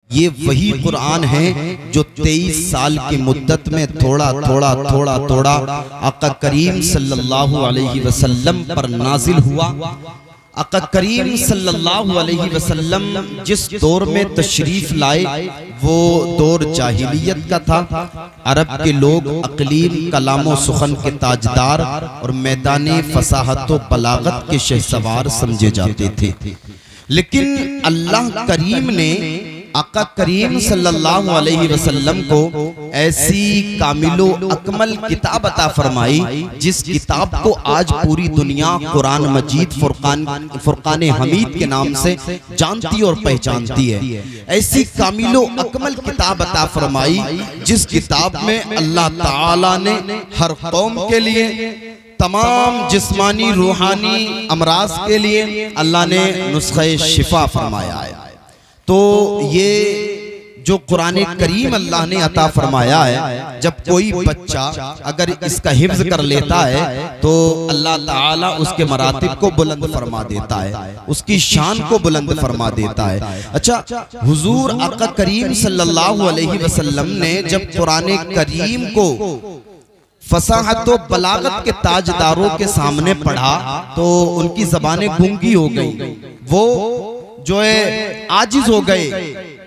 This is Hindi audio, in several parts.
ये वही कुरान है जो 23 साल की मुद्दत में थोड़ा थोड़ा आका करीम सल्लल्लाहु अलैहि वसल्लम पर नाजिल हुआ। आका करीम सल्लल्लाहु अलैहि वसल्लम जिस दौर में तशरीफ लाए वो दौर जाहिलियत का था। अरब के लोग अकलीम कलामो सुखन के ताजदार और मैदानी फसाहत व बलागत के शहसवार समझे जाते थे, लेकिन अल्लाह करीम ने आका करीम सल्लल्लाहु अलैहि वसल्लम को ऐसी कामिलो अकमल किताब अता फरमाई जिस किताब को आज पूरी दुनिया कुरान मजीद फुरकान हमीद के नाम से जानती और पहचानती है। ऐसी कामिलो अकमल किताब अता फरमाई जिस किताब में अल्लाह ताला ने हर कौम के लिए तमाम जिस्मानी रूहानी अमराज के लिए अल्लाह ने नुस्खे शिफा फरमाया है। तो ये जो कुरान करीम अल्लाह ने अता फरमाया है, जब कोई बच्चा अगर इसका हिफ्ज कर लेता है तो अल्लाह ताला उसके मरातिब को बुलंद फरमा देता है, उसकी शान को बुलंद फरमा देता है। अच्छा, हुजूर आका करीम सल्लल्लाहु अलैहि वसल्लम ने जब कुरान करीम को फसाहत व बलागत के ताजदारों के सामने पढ़ा तो उनकी जबानें गूंगी हो गई, वो जो है आजिज हो गए,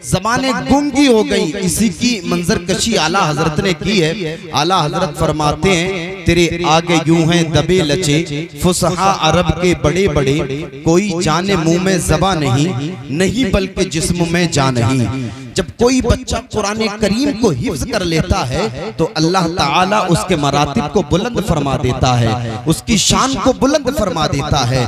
ज़बानें गूंगी हो गई। इसी की मंजर कशी आला हजरत ने की है। आला हजरत फरमाते हैं, तेरे आगे यूं हैं दबे लचे फुसहा अरब के बड़े बड़े, कोई जाने मुंह में ज़बा नहीं बल्कि जिस्म में जान नहीं। जब कोई बच्चा कुरान करीम को हिफ्ज कर लेता है तो अल्लाह ताला उसके मरातिब को बुलंद फरमा देता है, उसकी शान को बुलंद फरमा देता है।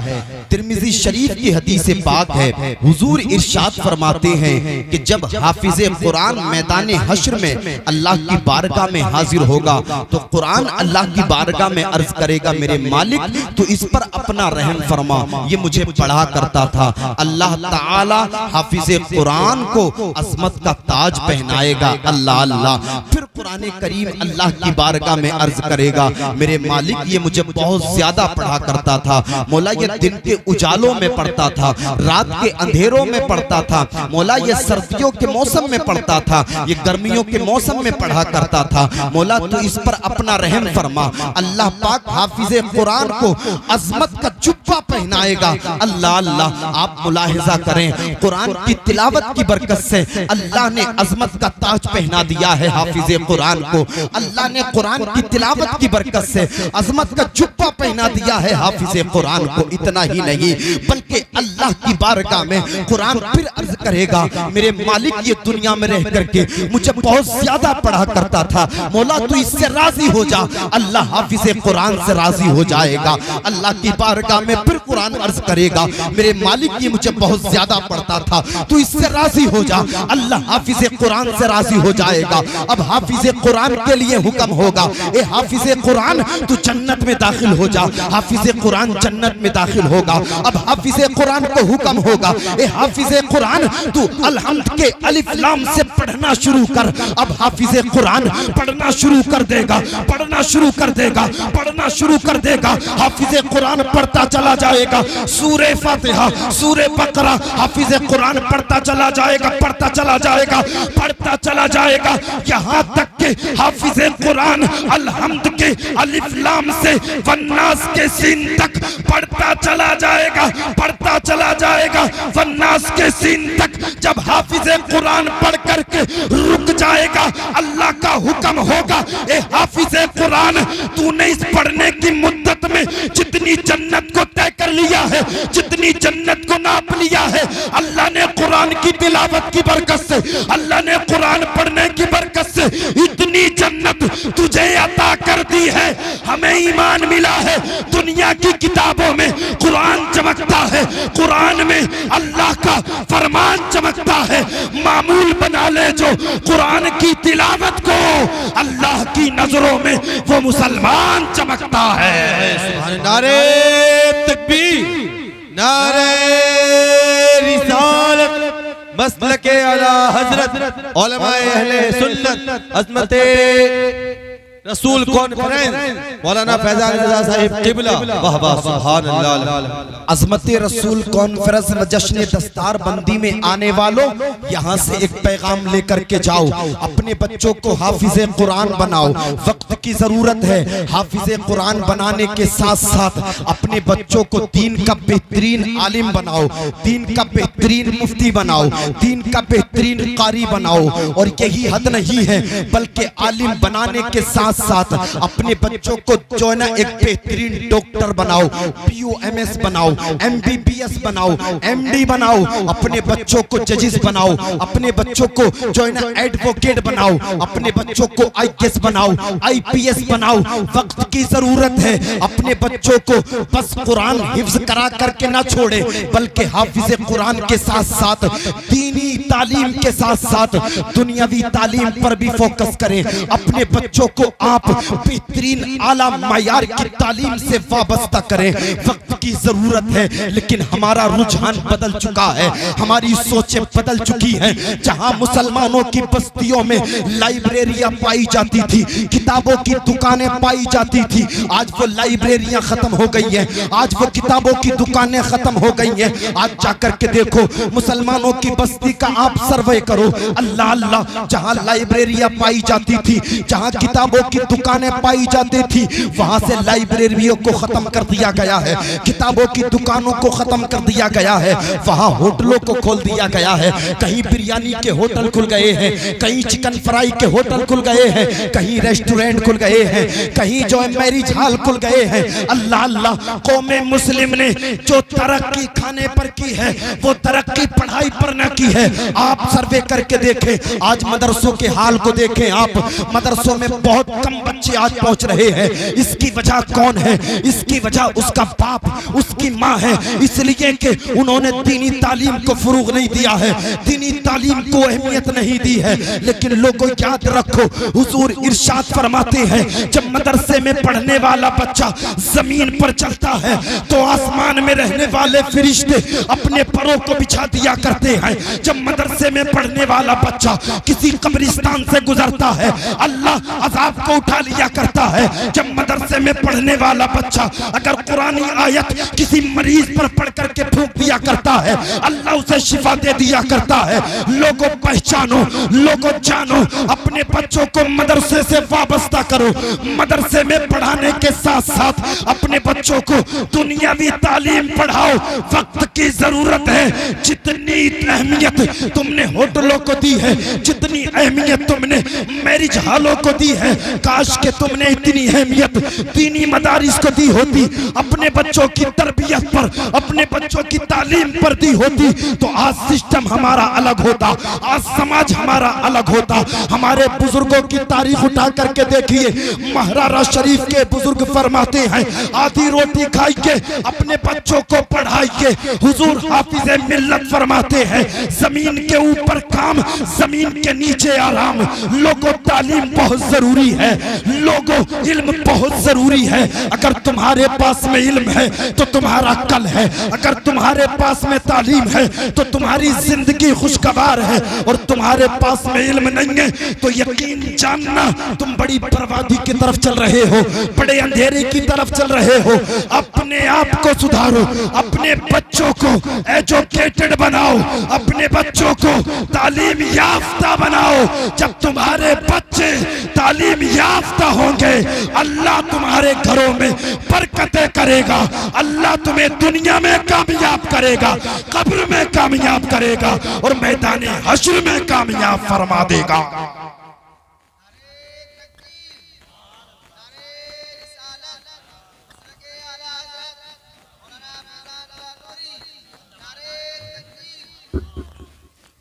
तिर्मिज़ी शरीफ की हदीस पाक है, हुजूर इरशाद फरमाते हैं कि जब हाफिज़े कुरान मैदान हश्र में अल्लाह की बारगाह में हाजिर होगा तो कुरान अल्लाह की बारगाह में अर्ज करेगा, मेरे मालिक तो इस पर अपना रहम फरमा, ये मुझे पढ़ा करता था। अल्लाह ताला हाफिज़े कुरान को अज़मत का ताज पहनाएगा। अल्लाह अल्लाह। फिर कुरान करीम अल्लाह की बारगाह में अर्ज करेगा, मेरे मालिक ये मुझे बहुत ज्यादा पढ़ा करता था, मौला ये दिन के उजालों में पढ़ता था, रात के अंधेरों में पढ़ता था, मौला ये सर्दियों के मौसम में पढ़ता था, ये गर्मियों के मौसम में पढ़ा करता था, मौला तो इस पर अपना रहम फरमा। अल्लाह पाक हाफिज़े कुरान को अज़मत का जुब्बा पहनाएगा। अल्लाह अल्लाह। आप मुलाहिजा करें, कुरान की तिलावत की बरकत से अल्लाह ने अज़मत का ताज पहना दिया है हाफिज़े कुरान को। अल्लाह ने कुरान की तिलावत की बरकत से अज़मत का जुब्बा पहना दिया है हाफिज़े कुरान को। इतना ही नहीं बल्कि अल्लाह की बारगाह में कुरान फिर अर्ज करेगा, मेरे मालिक ये दुनिया में रह करके मुझे बहुत ज्यादा पढ़ा करता था, मौला तू इससे राजी हो जा। अल्लाह हाफिज़े कुरान से राजी हो जाएगा। अल्लाह की बारगाह में फिर कुरान अर्ज करेगा, मेरे मालिक ये मुझे बहुत ज्यादा पढ़ता था, तू इससे राजी हो जा। अल्लाह हाफिज़े कुरान से राजी हो जाएगा। अब हाफिज़े कुरान के लिए हुक्म होगा, ए हाफिज़े कुरान तू जन्नत में दाखिल हो जा। हाफिज़े कुरान जन्नत में दाखिल होगा। अब हाफिज़े कुरान को हुक्म होगा, ए हाफिज़े कुरान तू अलहम्द के अलिफ लाम से पढ़ना शुरू कर। अब हाफिज़े कुरान पढ़ना शुरू कर देगा, पढ़ना शुरू कर देगा, पढ़ना शुरू कर देगा। हाफिज़े कुरान पढ़ता चला जाएगा, सूरे फातिहा, सूरे बकरा, हाफिज़े कुरान पढ़ता चला जाएगा, पढ़ता चला जाएगा, पढ़ता चला जाएगा, यहाँ तक के हाफिज़े कुरान अलहम्द के अलिफ लाम से वन्नास के सीन तक पढ़ता चला जाएगा, पढ़ता चला जाएगा, वन्नास के सीन तक। जब हाफिज़े कुरान पढ़ करके रुक जाएगा, अल्लाह का हुक्म होगा, ए हाफिज़े कुरान तूने इस पढ़ने की मुद्दत में जितनी जन्नत को तय कर लिया है, जितनी जन्नत को नाप लिया है, अल्लाह ने कुरान की तिलावत की बरकत से, अल्लाह ने कुरान पढ़ने की बरकत से इतनी जन्नत तुझे अता कर दी है। हमें ईमान मिला है, दुनिया की किताबों में कुरान चमकता है, कुरान में अल्लाह का फरमान चमकता है। मामूल बना ले जो कुरान की तिलावत को, अल्लाह की नजरों में वो मुसलमान चमकता है। नारे तकबीर, नारे रिसालत, मसलके आला हजरत, उलमाए अहले सुन्नत, अज़मते रसूल कॉन्फ्रेंस मौलाना फैजान रजा साहिब किबला। वाह वाह सुभान अल्लाह। अज़मत रसूल कॉन्फ्रेंस व जश्न दस्तार बंदी में आने वालों, यहाँ से एक पैगाम लेकर के जाओ, अपने बच्चों को हाफिज़े कुरान बनाओ। वक्त की जरूरत है। हाफिज़े कुरान बनाने के साथ साथ अपने बच्चों को दीन का बेहतरीन आलिम बनाओ, दीन का बेहतरीन मुफ्ती बनाओ, दीन का बेहतरीन कारी बनाओ। और यही हद नहीं है, बल्कि आलिम बनाने के साथ साथ अपने बच्चों को जो है ना एक बेहतरीन डॉक्टर बनाओ, POMS बनाओ, MBBS बनाओ, MD बनाओ। अपने बच्चों को जजेस बनाओ, अपने बच्चों को जो है ना एडवोकेट बनाओ, अपने बच्चों को IAS बनाओ, IPS बनाओ। वक्त की जरूरत है। अपने बच्चों को बस कुरान हिफ्ज करा करके ना छोड़े, बल्कि हाफिज़े कुरान के साथ साथ दीनी तालीम के साथ साथ दुनियावी तालीम पर भी फोकस करें। अपने बच्चों को आप बेहतरीन आला मायार की तालीम से वाबस्ता करें। वक्त की जरूरत है, लेकिन हमारा रुझान बदल चुका है, हमारी सोचें बदल चुकी हैं। जहां मुसलमानों की बस्तियों में लाइब्रेरियां पाई जाती थी, किताबों की दुकानें पाई जाती थी, आज वो लाइब्रेरियां खत्म हो गई हैं, आज वो किताबों की दुकानें खत्म हो गई हैं। आज जाकर के देखो मुसलमानों की बस्ती का आप सर्वे करो, अल्लाह अल्लाह, जहां लाइब्रेरियां पाई जाती थी, जहां किताबों की दुकानें पाई जाती थी, वहां से लाइब्रेरियों को खत्म कर दिया गया है, किताबों की दुकानों को खत्म कर दिया गया है। वहां होटलों को खोल दिया गया है। कहीं बिरयानी के होटल खुल गए हैं, कहीं चिकन फ्राई के होटल खुल गए हैं, कहीं रेस्टोरेंट खुल गए हैं, कहीं जो है मैरिज हॉल खुल गए हैं। अल्लाह अल्लाह, कौमे मुस्लिम ने जो तरक्की खाने पर की है, वो तरक्की पढ़ाई पर न की है। आप सर्वे करके देखें, आज मदरसों के हाल को देखें आप, मदरसों में बहुत कम बच्चे आज पहुंच रहे हैं। इसकी वजह कौन है? इसकी वजह उसका बाप, उसकी माँ है, इसलिए कि उन्होंने दीनी तालीम को फरूग नहीं दिया है, दीनी तालीम को अहमियत नहीं दी है। लेकिन लोगों याद रखो, हुजूर इरशाद फरमाते हैं, जब मदरसे में पढ़ने वाला बच्चा जमीन पर चलता है तो आसमान में रहने वाले फरिश्ते अपने परों को बिछा दिया करते हैं। जब मदरसे में पढ़ने वाला बच्चा किसी कब्रिस्तान से गुजरता है, अल्लाह अजाब को उठा लिया करता है। जब मदरसे में पढ़ने वाला बच्चा अगर कुरानी आयत किसी मरीज पर पढ़ करके फूंक दिया करता है, अल्लाह उसे शिफा दे दिया करता है। लोगों पहचानो, लोगों जानो, अपने बच्चों को मदरसे से वाबस्ता करो। मदरसे में पढ़ाने के साथ साथ अपने बच्चों को दुनियावी तालीम पढ़ाओ। वक्त की जरूरत है। जितनी अहमियत तुमने होटलों को दी है, जितनी अहमियत तुमने मैरिज हॉलों को दी है, काश के तुमने इतनी अहमियत दीनी मदारिस को दी होती, अपने बच्चों की तरबियत पर, अपने बच्चों की तालीम पर दी होती, तो आज सिस्टम हमारा अलग होता, आज समाज हमारा अलग होता। हमारे बुजुर्गों की तारीख उठा करके देखिए, महाराजा शरीफ के बुजुर्ग फरमाते हैं, आधी रोटी खाइए, अपने बच्चों को पढ़ाइए। हुजूर हाफिज़े मिल्लत फरमाते हैं, जमीन के ऊपर काम, जमीन के नीचे आराम। लोगों तालीम बहुत जरूरी है, लोगों इल्म बहुत जरूरी है। अगर तुम्हारे पास में इल्म है तो तुम्हारा कल है, अगर तुम्हारे पास में तालीम है तो तुम्हारी जिंदगी खुशगवार है, और तुम्हारे पास में इल्म नहीं है तो यकीन जानना तुम बड़ी बर्बादी की तरफ चल रहे हो, बड़े अंधेरे की तरफ चल रहे हो। अपने आप को सुधारो, अपने बच्चों को एजुकेटेड बनाओ, अपने बच्चों को तालीम याफ्ता बनाओ। जब तुम्हारे बच्चे तालीम याफ्ता होंगे, अल्लाह तुम्हारे घरों में बरकतें करेगा, अल्लाह तुम्हें दुनिया में कामयाब करेगा, कब्र में कामयाब करेगा, और मैदान हश्र में कामयाब फरमा देगा।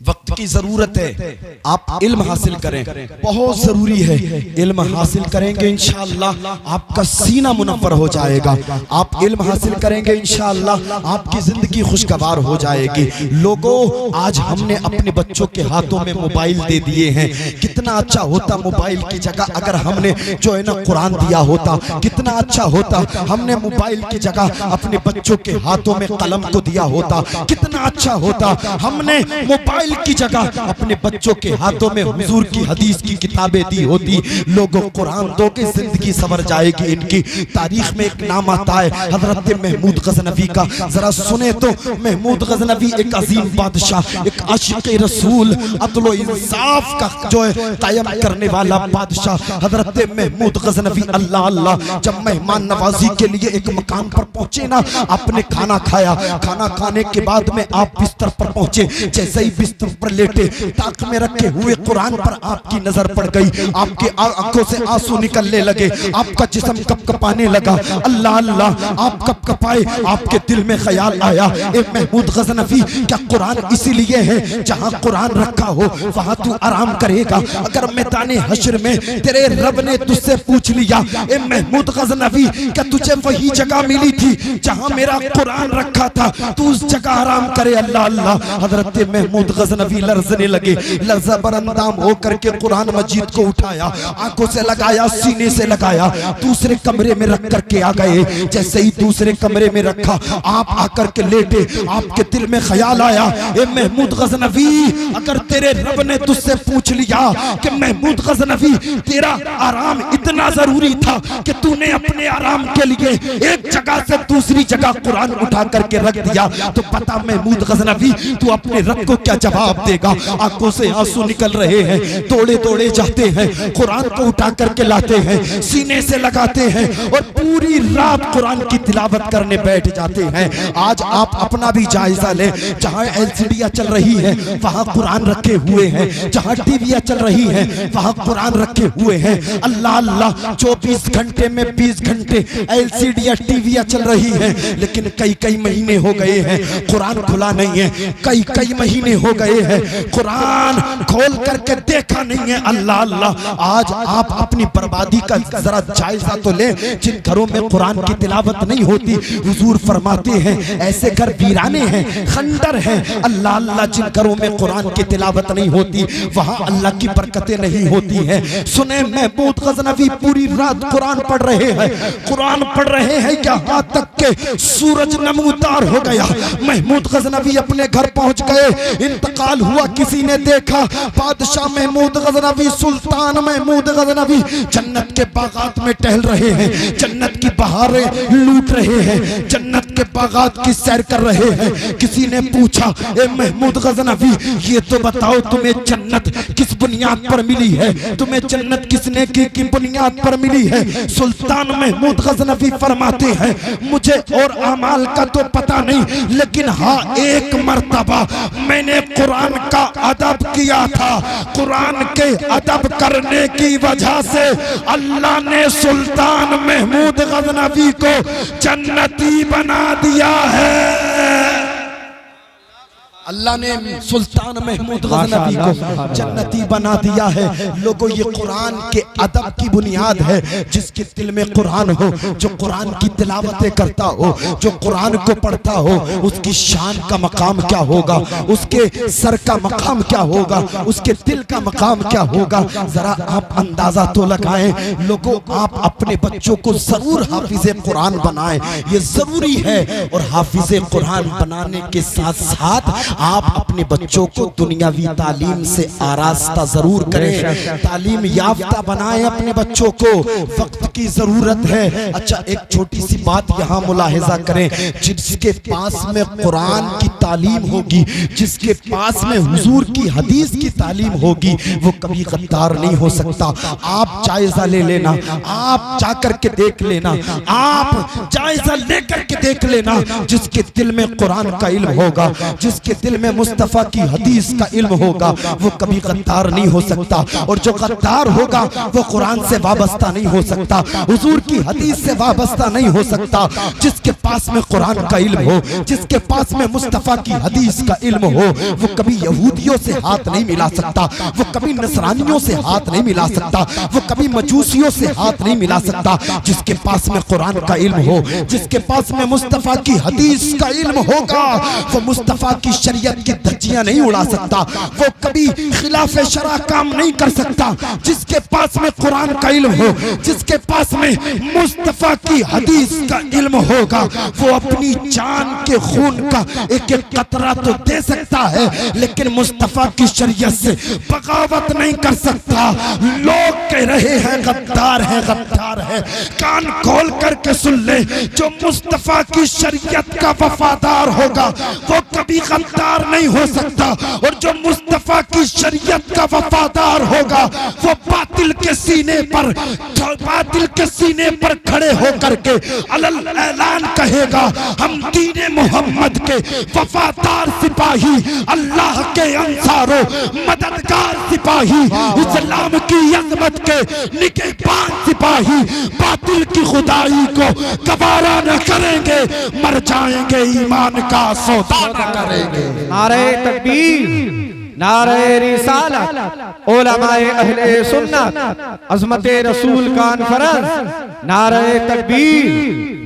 वक्त की जरूरत है, आप इल्म हासिल करें, बहुत जरूरी है। इल्म हासिल करेंगे इंशाअल्लाह आपका सीना मुनव्वर हो जाएगा। आप इल्म हासिल करेंगे इंशाअल्लाह आपकी जिंदगी खुशगवार हो जाएगी। लोगों, आज हमने अपने बच्चों के हाथों में मोबाइल दे दिए हैं। कितना अच्छा होता मोबाइल की जगह अगर हमने जो है ना कुरान दिया होता, कितना अच्छा होता। हमने मोबाइल की जगह अपने बच्चों के हाथों में कलम को दिया होता, कितना अच्छा होता। हमने मोबाइल की जगह अपने बच्चों के हाथों में हुजूर की हदीस की किताबें दी होती, लोगों कुरान दो के जिंदगी संवर जाएगी इनकी। तारीख में एक नाम आता है हजरत महमूद गजनवी का, जरा सुने तो। महमूद गजनवी एक अजीम बादशाह, एक आशिक रसूल, अदल व इंसाफ का जो है कायम करने वाला बादशाह हजरत महमूद गजनवी। अल्लाह अल्लाह, जब मेहमान नवाजी के लिए एक मकान पर पहुंचे ना, आपने खाना खाया, खाना खाने के बाद में आप बिस्तर पर पहुंचे, जैसे ही बिस्तर पर लेटे ताक में रखे हुए कुरान पर आपकी नजर पड़ गई, आपके आंखों से आंसू निकलने लगे, आपका जिस्म कपकपाने लगा। अल्लाह अल्लाह, आप कपकपाए, आपके दिल में ख्याल आया, ए महमूद गजनवी, क्या कुरान इसीलिए है जहां कुरान रखा हो वहां तू आराम करेगा? अगर मैदाने हश्र में तेरे रब ने तुझसे पूछ लिया, ए महमूद गजनवी, क्या तुझे वही जगह मिली थी जहां मेरा कुरान रखा था, तू उस जगह आराम करे? अल्लाह अल्लाह, हजरत महमूद गजनवी लर्जने लगे, लर्जा बरंदाम होकर के कुरान मजीद को उठाया, आंखों से लगाया, सीने से लगाया, दूसरे कमरे में रख करके आ गए। जैसे ही दूसरे कमरे में रखा, आप आकर के लेटे, आपके दिल में ख्याल आया, ए महमूद गजनवी, अगर तेरे रब ने तुझसे पूछ लिया कि महमूद गजनवी, तेरा आराम इतना जरूरी था कि तूने अपने आराम के लिए एक जगह से दूसरी जगह कुरान उठा करके रख दिया, तो पता महमूद गजनवी तू अपने रब को क्या जवाब देगा? आंखों से आंसू निकल रहे हैं, दौड़े दौड़े जाते हैं, कुरान को उठा करके लाते हैं, सीने से लगाते हैं और पूरी रात कुरान की तिलावत करने बैठ जाते हैं। आज आप अपना भी जायजा लें, जहां एलसीडियां चल रही है वहां कुरान रखे हुए हैं, जहां टीवियां चल रही हैं वहां कुरान रखे हुए हैं। अल्लाह अल्लाह, 24 घंटे में 20 घंटे एलसीडियां टीवियां चल रही हैं, लेकिन कई कई महीने हो गए हैं कुरान खुला नहीं है, कई कई महीने हो गए हैं कुरान खोल करके देखा नहीं है। अल्लाह अल्लाह, आज आप अपनी बर्बादी का जरा जायजा तो ले। जिन घरों में कुरान की तिलावत नहीं होती, हुजूर फरमाते हैं ऐसे घर वीराने हैं, खंडर हैं। अल्लाह अल्लाह, जिन घरों में कुरान की तिलावत नहीं होती वहां अल्लाह की बरकतें नहीं होती हैं। सुने, महमूद गजनवी पूरी रात कुरान पढ़ रहे हैं, कुरान पढ़ रहे हैं, यहाँ तक के सूरज नमूदार हो गया। महमूद गजनवी अपने घर पहुंच गए, इंतकाल हुआ, किसी ने देखा बादशाह महमूद गजनवी, सुल्तान महमूद गजनवी जन्नत के बागात में टहल रहे हैं, जन्नत की बहारें लूट रहे हैं, जन्नत के बागात की सैर कर रहे हैं। किसी ने पूछा, ए महमूद गजनवी, ये तो बताओ तुम्हें जन्नत किस बुनियाद पर मिली है, तुम्हें जन्नत किसने की बुनियाद पर मिली है? सुल्तान महमूद गजनवी फरमाते हैं, मुझे और अमाल का तो पता नहीं, लेकिन हाँ, एक मर्तबा मैंने कुरान का अदब किया था, कुरान के अदब करने की वजह से अल्लाह ने सुल्तान महमूद गजनवी को जन्नती बना दिया है। अल्लाह ने सुल्तान महमूद गजनवी को जन्नती बना दिया है। लोगों, ये कुरान के अदब की बुनियाद है। जिसके दिल में कुरान हो, जो कुरान की तिलावतें करता हो, जो कुरान को पढ़ता हो, उसकी शान का मकाम क्या होगा, उसके सर का मकाम क्या होगा, उसके दिल का मकाम क्या होगा, जरा आप अंदाजा तो लगाएं। लोगों, आप अपने बच्चों को जरूर हाफिज कुरान बनाएं, ये जरूरी है। और हाफिज कुरान बनाने के साथ साथ आप अपने बच्चों को दुनियावी तालीम से आरास्ता जरूर करें, तालीम याफ्ता बनाएं अपने बच्चों को, वक्त की जरूरत है। अच्छा, एक छोटी सी बात यहाँ मुलाहिजा करें, जिसके पास में कुरान की तालीम होगी, जिसके पास में हुजूर की हदीस की तालीम होगी, वो कभी गद्दार नहीं हो सकता। आप जायजा ले लेना, आप जाकर के देख लेना, आप जायजा लेकर के देख लेना, जिसके दिल में कुरान का इल्म होगा, जिसके दिल में मुस्तफा की हदीस का इल्म होगा, वो कभी गद्दार नहीं हो सकता। और जो गद्दार होगा वो कुरान से वाबस्ता नहीं हो सकता, हुजूर की हदीस से वाबस्ता नहीं हो सकता। जिसके पास में कुरान का इल्म हो, जिसके पास में मुस्तफा की हदीस का इल्म हो, वो कभी यहूदियों से हाथ नहीं मिला सकता, वो कभी नसरानियों से हाथ नहीं मिला सकता, वो कभी मजूसियों से हाथ नहीं मिला सकता। जिसके पास में कुरान का इल्म हो, जिसके पास में मुस्तफा की हदीस का इल्म होगा, वो मुस्तफा की शरीयत की धज्जियां नहीं उड़ा सकता, वो कभी खिलाफ शरा काम नहीं कर सकता। जिसके पास में कुरान का इल्म हो, जिसके पास में मुस्तफा की हदीस का इल्म होगा, वो अपनी जान के खून का एक एक कतरा तो दे सकता है, लेकिन मुस्तफा की शरीयत से बगावत नहीं कर सकता। लोग कह रहे हैं गद्दार है, गद्दार है, कान खोल करके सुन ले, जो मुस्तफा की शरीयत का वफादार होगा वो कभी गद्दार नहीं हो सकता, और जो मुस्तफा की शरीयत का वफादार होगा वो बातिल के सीने पर खड़े होकर के अलल ऐलान कहेगा, हम दीने मोहम्मद के वफादार सिपाही, अल्लाह के अंसारो मददगार सिपाही, इस्लाम की अज़मत के निगहबान सिपाही, बातिल की खुदाई को गवारा न करेंगे, मर जाएंगे ईमान का सौदा न करेंगे। नारे तकबीर, नारे रिसालत, उलमाए अहले सुन्नत, अज़मते रसूल कॉन्फ्रेंस, नारे तकबीर,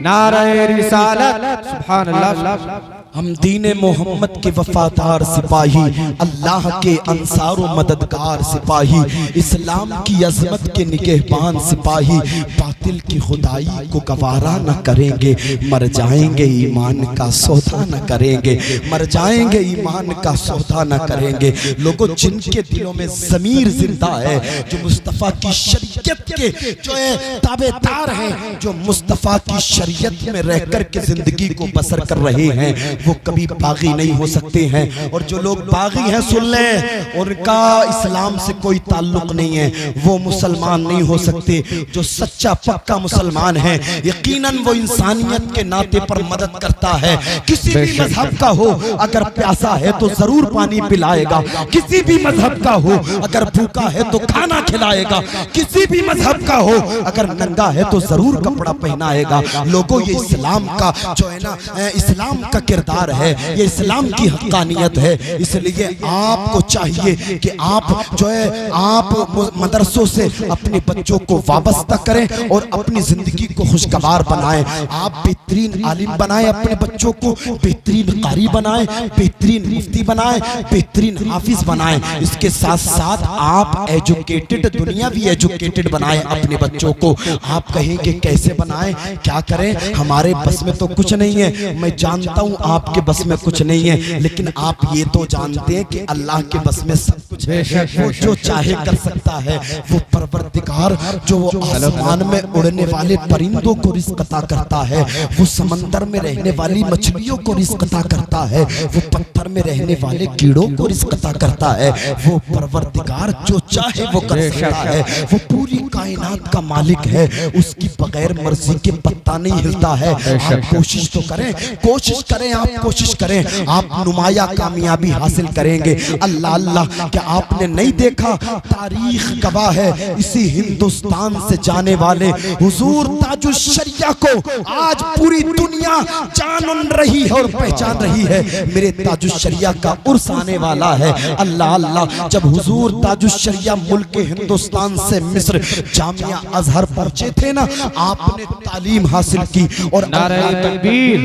नारे रिसालत, सुभान अल्लाह। हम दीने मोहम्मद के वफादार सिपाही, अल्लाह के अंसार व मददगार सिपाही, इस्लाम की अज़मत के निगहबान सिपाही, बातिल की खुदाई को गवारा न करेंगे, मर जाएंगे ईमान का सौदा न करेंगे, मर जाएंगे ईमान का सौदा न करेंगे। लोगों, जिनके दिलों में ज़मीर जिंदा है, जो मुस्तफ़ा की शरीयत के जो है ताबेदार हैं, जो मुस्तफ़ा की शरीयत में रह कर के जिंदगी को बसर कर रहे हैं, वो कभी बागी नहीं हो सकते हैं। और जो लोग बागी हैं, सुन लें, उनका इस्लाम से कोई ताल्लुक नहीं है, वो मुसलमान नहीं हो सकते। जो सच्चा पक्का मुसलमान है, यकीनन वो इंसानियत के नाते पर मदद करता है। किसी भी मजहब का हो, अगर प्यासा है तो जरूर पानी पिलाएगा, किसी भी मजहब का हो अगर भूखा है तो खाना खिलाएगा, किसी भी मजहब का हो अगर नंगा है तो जरूर कपड़ा पहनाएगा। लोगों, ये इस्लाम का जो है ना, इस्लाम का किरदार है, ये इस्लाम की हक्कानियत है। इसलिए आपको चाहिए कि आप जो है, आप मदरसों से अपने बच्चों को वाबस्ता करें और अपनी जिंदगी को खुशगवार बनाएं। आप बेहतरीन आलिम बनाएं, अपने बच्चों को बेहतरीन कारी बनाएं, बेहतरीन मुफ्ती बनाएं, बेहतरीन हाफिज बनाएं। इसके साथ साथ आप एजुकेटेड, दुनियावी एजुकेटेड बनाएं अपने बच्चों को। आप कहेंगे कैसे बनाएं, क्या करें, हमारे बस में तो कुछ नहीं है। मैं जानता हूं आपके बस में कुछ नहीं है, लेकिन आप ये तो जानते हैं कि अल्लाह के बस में सब कुछ है। वो जो चाहे कर सकता है। वो परवरदिगार जो आसमान में उड़ने वाले परिंदों को रिज़्क़ अता करता है, वो समंदर में रहने वाली मछलियों को रिज़्क़ अता करता है, वो पत्थर में रहने वाले कीड़ों को रिज़्क़ अता करता है। वो परवरदिगार जो चाहे वो कर सकता है। वो पूरी कायनात का मालिक है, उसकी बगैर मर्जी के पत्ता नहीं हिलता है। आप कोशिश तो करें, कोशिश करें, आप कोशिश करें, आप नुमाया कामयाबी हासिल करेंगे। अल्लाह अल्लाह, क्या आपने नहीं देखा, तारीख गवाह है, इसी हिंदुस्तान से जाने वाले हुजूर ताजुश शरिया को आज पूरी दुनिया जान रही है और पहचान रही है। मेरे ताजुश शरिया का उर्स आने वाला है। अल्लाह अल्लाह, जब हुजूर ताजुश शरिया मुल्क हिंदुस्तान से मिस्र जामिया अजहर पहुंचे थे ना, आपने तालीम हासिल की। और नारे तकबीर,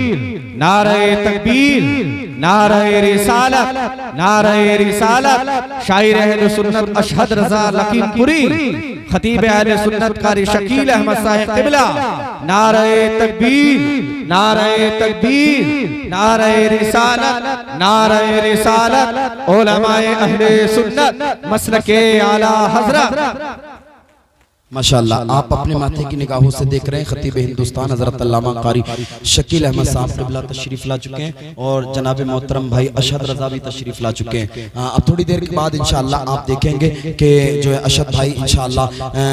नारे तकबीर, नारे रिसालत, नारे रिसालत। शायर अहले सुन्नत अशहद रज़ा लकीमपुरी, खतीब अहले सुन्नत कारी शकील अहमद साहिब क़िबला, नारे तकबीर, नारे तकबीर, नारे रिसालत, नारे रिसालत। उलमाए अहले सुन्नत मसलके आला हज़रत। माशाअल्लाह, आप अपने माथे की निगाहों से देख रहे हैं खतीब हिंदुस्तान हज़रत अल्लामा कारी शकील अहमद साहब क़िबला तशरीफ़ ला चुके हैं और जनाब मोहतरम भाई अशहद रज़ा भी तशरीफ़ ला चुके हैं। अब थोड़ी देर के बाद इंशाअल्लाह आप देखेंगे कि जो है अशहद भाई इंशाअल्लाह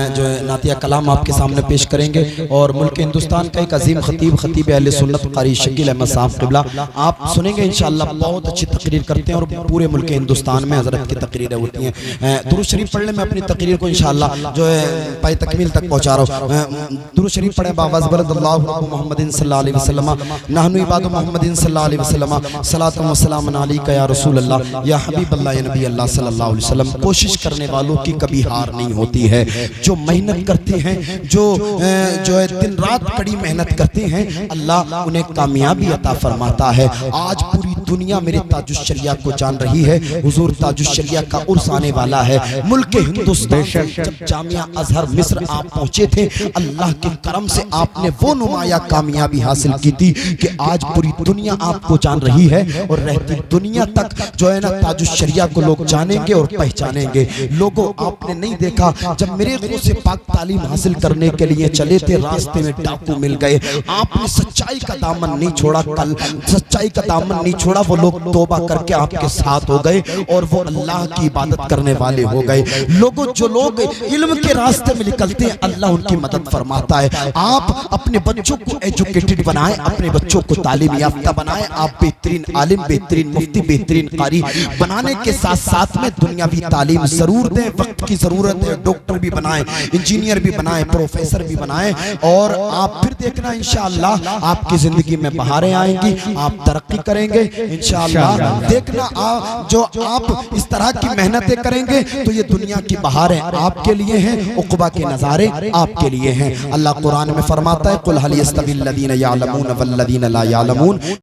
जो है नातिया कलाम आपके सामने पेश करेंगे। और मुल्क हिंदुस्तान का एक अजीम खतीब, खतीब अहले सुन्नत कारी शकील अहमद साहब क़िबला, आप सुनेंगे इंशाअल्लाह। बहुत अच्छी तकरीर करते हैं और पूरे मुल्क हिंदुस्तान में हज़रत की तकरीरें होती हैं। दुरूद शरीफ पढ़ने में अपनी तकरीर को इंशाअल्लाह जो है पाए तकमील तक पहुंचा रहा हूं। दुरूद शरीफ पढ़े बावाज़ बरदल्लाहु अला मुहम्मदिन सल्लल्लाहु अलैहि वसल्लम नहनु इबादु मुहम्मदिन सल्लल्लाहु अलैहि वसल्लम सलातु व सलाम अलैका या रसूल अल्लाह या हबीब अल्लाह या नबी अल्लाह सल्लल्लाहु अलैहि वसल्लम। कोशिश करने वालों की कभी हार नहीं होती है, जो मेहनत करते हैं, जो है दिन रात कड़ी मेहनत करते हैं, अल्लाह उन्हें कामयाबी अता फरमाता है। आज पूरी दुनिया मेरे ताजुश शरिया को जान रही है। हुजूर ताजुश शरिया का उर्स आने वाला है। मुल्क हिंदुस्तान से जब जामिया अजहर मिस्र आप पहुंचे थे, अल्लाह के करम से आपने वो नुमाया कामयाबी हासिल की थी कि आज पूरी दुनिया आपको जान रही है और रहती दुनिया तक जो है ना ताजुश शरिया को लोग जानेंगे और पहचानेंगे। लोगों, आपने नहीं देखा जब मेरे गो से पाक तालीम हासिल करने के लिए चले थे, रास्ते में डाकू मिल गए, आपने सच्चाई का दामन नहीं छोड़ा, कल सच्चाई का दामन नहीं छोड़ा, वो लोग तौबा करके आपके साथ हो गए और वो अल्लाह की इबादत करने वाले हो गए। लोगों, जो लोग इल्म के रास्ते में निकलते हैं, अल्लाह उनकी मदद फरमाता है। आप अपने बच्चों को एजुकेटेड बनाएं, अपने बच्चों को तालीम याफ्ता बनाएं। आप बेहतरीन आलिम, बेहतरीन मुफ्ती, बेहतरीन कारी बनाने के साथ साथ में दुनियावी तालीम जरूर दें। वक्त की जरूरत है, डॉक्टर भी बनाएं, इंजीनियर भी बनाएं, प्रोफेसर भी बनाएं और आप फिर देखना इंशाअल्लाह आपकी जिंदगी में बहारें आएंगी, आप तरक्की करेंगे इंशाअल्लाह। देखना जो आप इस तरह की मेहनतें करेंगे तो ये दुनिया की बहारें आपके लिए हैं, उक़बा के नज़ारे आपके लिए हैं। अल्लाह कुरान में फरमाता है, कुल हल यस्तविल लदीना यअलमून वल्लदीना ला यअलमून।